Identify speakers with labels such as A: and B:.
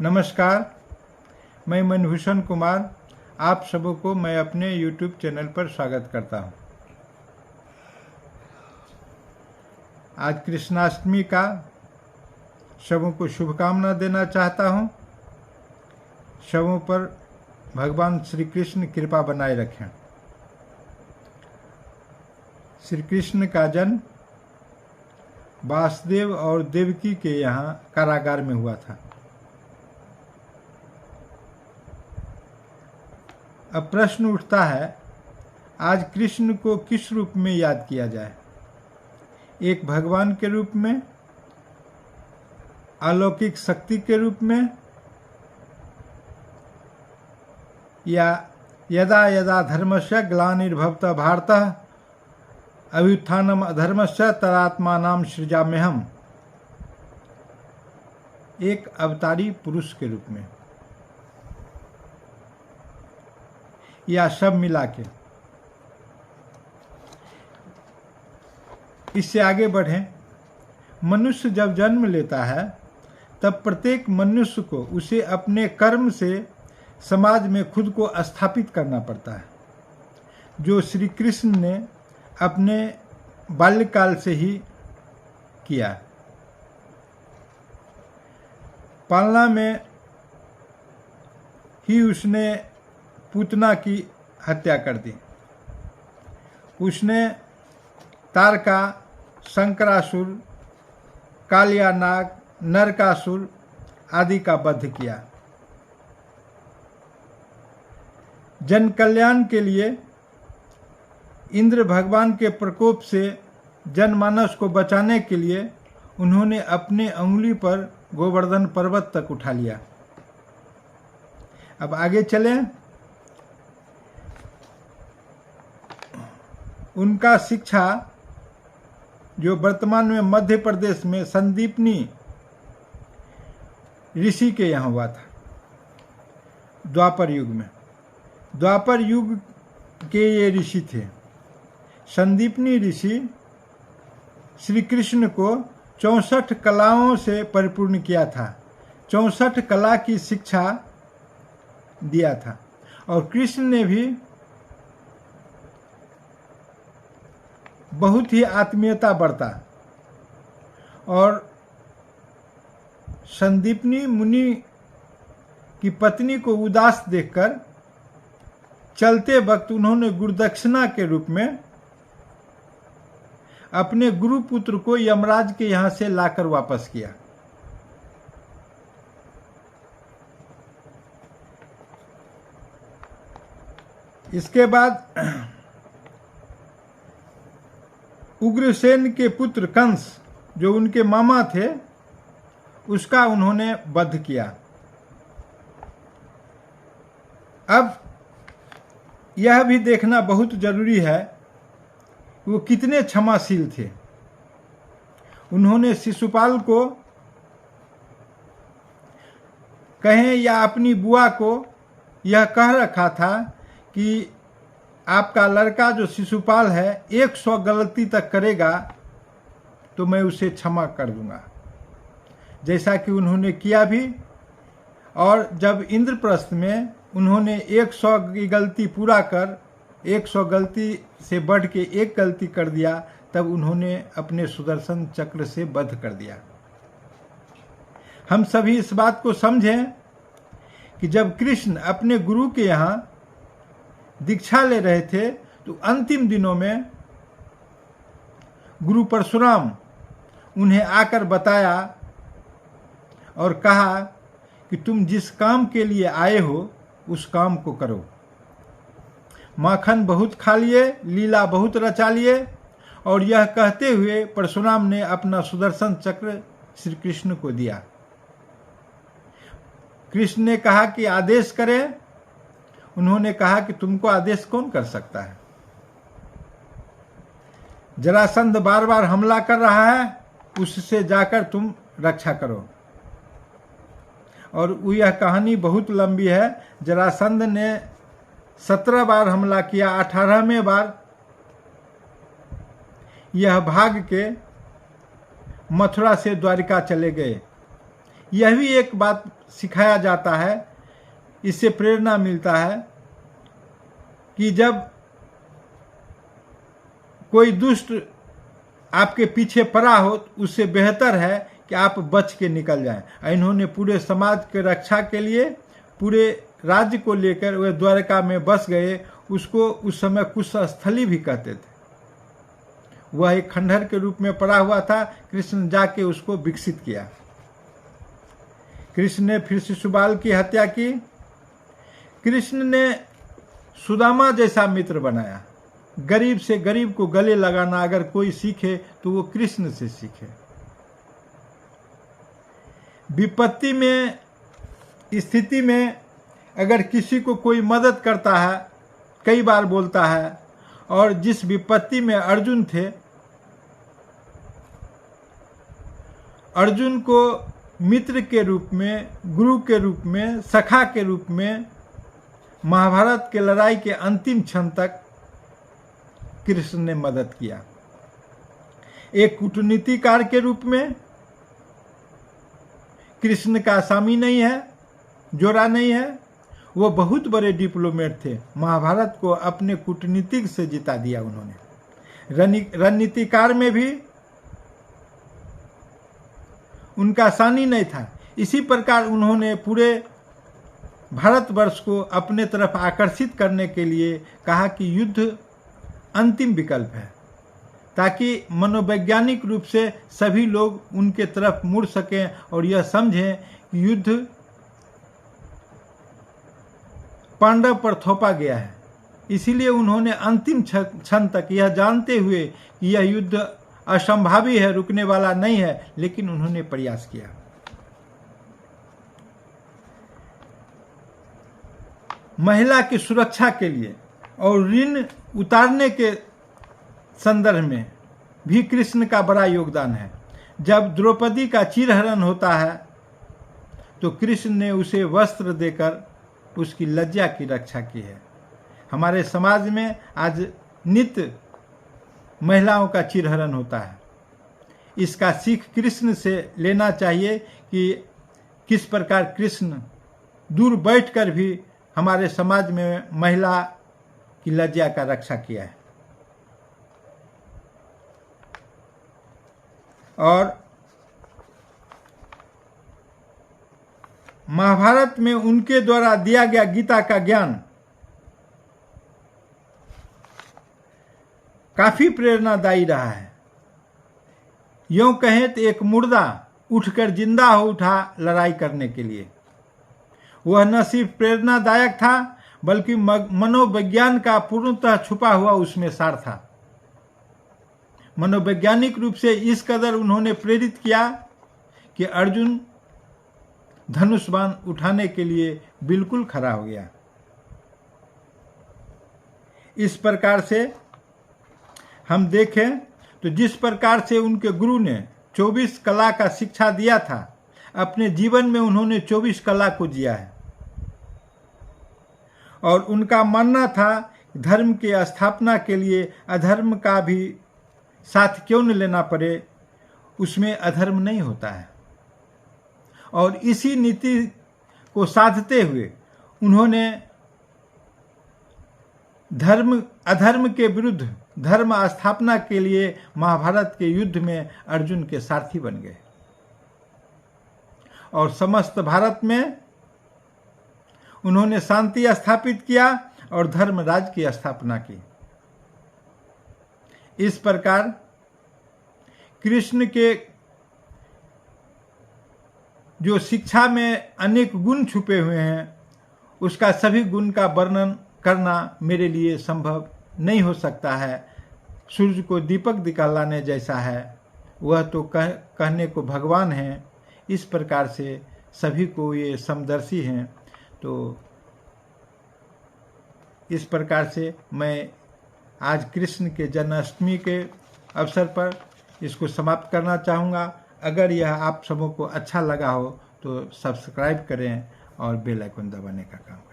A: नमस्कार, मैं मनभूषण कुमार आप सबों को मैं अपने YouTube चैनल पर स्वागत करता हूं। आज कृष्णाष्टमी का सबों को शुभकामना देना चाहता हूं। सबों पर भगवान श्री कृष्ण कृपा बनाए रखें। श्री कृष्ण का जन्म वासुदेव और देवकी के यहाँ कारागार में हुआ था। अब प्रश्न उठता है, आज कृष्ण को किस रूप में याद किया जाए? एक भगवान के रूप में, अलौकिक शक्ति के रूप में, या यदा यदा धर्मस्य ग्लानिर्भवति भारत अभ्युत्थानम अधर्मस्य तदात्मानं सृजाम्यहम्, एक अवतारी पुरुष के रूप में, या सब मिला के? इससे आगे बढ़ें। मनुष्य जब जन्म लेता है तब प्रत्येक मनुष्य को उसे अपने कर्म से समाज में खुद को स्थापित करना पड़ता है, जो श्री कृष्ण ने अपने बाल्यकाल से ही किया। पालना में ही उसने पूतना की हत्या कर दी। उसने तारका, शंकरासुर, कालियानाग, नरकासुर आदि का वध किया। जन कल्याण के लिए इंद्र भगवान के प्रकोप से जनमानस को बचाने के लिए उन्होंने अपने अंगुली पर गोवर्धन पर्वत तक उठा लिया। अब आगे चलें। उनका शिक्षा जो वर्तमान में मध्य प्रदेश में संदीपनी ऋषि के यहाँ हुआ था, द्वापर युग में। द्वापर युग के ये ऋषि थे। संदीपनी ऋषि श्री कृष्ण को 64 कलाओं से परिपूर्ण किया था, 64 कला की शिक्षा दिया था। और कृष्ण ने भी बहुत ही आत्मीयता बरता और संदीपनी मुनि की पत्नी को उदास देखकर चलते वक्त उन्होंने गुरुदक्षिणा के रूप में अपने गुरुपुत्र को यमराज के यहाँ से लाकर वापस किया। इसके बाद उग्रसेन के पुत्र कंस, जो उनके मामा थे, उसका उन्होंने वध किया। अब यह भी देखना बहुत जरूरी है वो कितने क्षमाशील थे। उन्होंने शिशुपाल को कहें या अपनी बुआ को यह कह रखा था कि आपका लड़का जो शिशुपाल है 100 गलती तक करेगा तो मैं उसे क्षमा कर दूंगा, जैसा कि उन्होंने किया भी। और जब इंद्रप्रस्थ में उन्होंने 100 की गलती पूरा कर 100 गलती से बढ़ के एक गलती कर दिया, तब उन्होंने अपने सुदर्शन चक्र से वध कर दिया। हम सभी इस बात को समझें कि जब कृष्ण अपने गुरु के यहाँ दीक्षा ले रहे थे तो अंतिम दिनों में गुरु परशुराम उन्हें आकर बताया और कहा कि तुम जिस काम के लिए आए हो उस काम को करो। माखन बहुत खा लिए, लीला बहुत रचा लिए। और यह कहते हुए परशुराम ने अपना सुदर्शन चक्र श्री कृष्ण को दिया। कृष्ण ने कहा कि आदेश करें। उन्होंने कहा कि तुमको आदेश कौन कर सकता है? जरासंध बार बार हमला कर रहा है, उससे जाकर तुम रक्षा करो। और यह कहानी बहुत लंबी है। जरासंध ने 17 बार हमला किया। 18वें बार यह भाग के मथुरा से द्वारिका चले गए। यह भी एक बात सिखाया जाता है, इससे प्रेरणा मिलता है कि जब कोई दुष्ट आपके पीछे पड़ा हो तो उससे बेहतर है कि आप बच के निकल जाएं। इन्होंने पूरे समाज के रक्षा के लिए पूरे राज्य को लेकर वे द्वारका में बस गए। उसको उस समय कुशस्थली भी कहते थे। वह एक खंडहर के रूप में पड़ा हुआ था। कृष्ण जाके उसको विकसित किया। कृष्ण ने फिर शिशुपाल की हत्या की। कृष्ण ने सुदामा जैसा मित्र बनाया। गरीब से गरीब को गले लगाना अगर कोई सीखे तो वो कृष्ण से सीखे। विपत्ति में, स्थिति में अगर किसी को कोई मदद करता है, कई बार बोलता है, और जिस विपत्ति में अर्जुन थे, अर्जुन को मित्र के रूप में, गुरु के रूप में, सखा के रूप में महाभारत के लड़ाई के अंतिम क्षण तक कृष्ण ने मदद किया। एक कूटनीतिकार के रूप में कृष्ण का सामी नहीं है, जोड़ा नहीं है। वो बहुत बड़े डिप्लोमेट थे। महाभारत को अपने कूटनीतिक से जिता दिया उन्होंने। रणनीतिकार में भी उनका सानी नहीं था। इसी प्रकार उन्होंने पूरे भारतवर्ष को अपने तरफ आकर्षित करने के लिए कहा कि युद्ध अंतिम विकल्प है, ताकि मनोवैज्ञानिक रूप से सभी लोग उनके तरफ मुड़ सकें और यह समझें कि युद्ध पांडव पर थोपा गया है। इसीलिए उन्होंने अंतिम क्षण तक यह जानते हुए कि यह युद्ध असंभावी है, रुकने वाला नहीं है, लेकिन उन्होंने प्रयास किया। महिला की सुरक्षा के लिए और ऋण उतारने के संदर्भ में भी कृष्ण का बड़ा योगदान है। जब द्रौपदी का चीरहरण होता है तो कृष्ण ने उसे वस्त्र देकर उसकी लज्जा की रक्षा की है। हमारे समाज में आज नित्य महिलाओं का चीरहरण होता है। इसका सीख कृष्ण से लेना चाहिए कि किस प्रकार कृष्ण दूर बैठकर भी हमारे समाज में महिला की लज्जा का रक्षा किया है। और महाभारत में उनके द्वारा दिया गया गीता का ज्ञान काफी प्रेरणादायी रहा है। यूं कहें तो एक मुर्दा उठकर जिंदा हो उठा लड़ाई करने के लिए। वह न सिर्फ प्रेरणादायक था बल्कि मनोविज्ञान का पूर्णतः छुपा हुआ उसमें सार था। मनोवैज्ञानिक रूप से इस कदर उन्होंने प्रेरित किया कि अर्जुन धनुष बाण उठाने के लिए बिल्कुल खड़ा हो गया। इस प्रकार से हम देखें तो जिस प्रकार से उनके गुरु ने 24 कला का शिक्षा दिया था, अपने जीवन में उन्होंने 24 कला को जिया है। और उनका मानना था धर्म के स्थापना के लिए अधर्म का भी साथ क्यों न लेना पड़े, उसमें अधर्म नहीं होता है। और इसी नीति को साधते हुए उन्होंने अधर्म के विरुद्ध धर्म स्थापना के लिए महाभारत के युद्ध में अर्जुन के सारथी बन गए और समस्त भारत में उन्होंने शांति स्थापित किया और धर्मराज की स्थापना की। इस प्रकार कृष्ण के जो शिक्षा में अनेक गुण छुपे हुए हैं, उसका सभी गुण का वर्णन करना मेरे लिए संभव नहीं हो सकता है। सूर्य को दीपक दिखलाने जैसा है, वह तो कहने को भगवान हैं। इस प्रकार से सभी को ये समदर्शी हैं। तो इस प्रकार से मैं आज कृष्ण के जन्माष्टमी के अवसर पर इसको समाप्त करना चाहूँगा। अगर यह आप सबों को अच्छा लगा हो तो सब्सक्राइब करें और बेल आइकन दबाने का काम करें।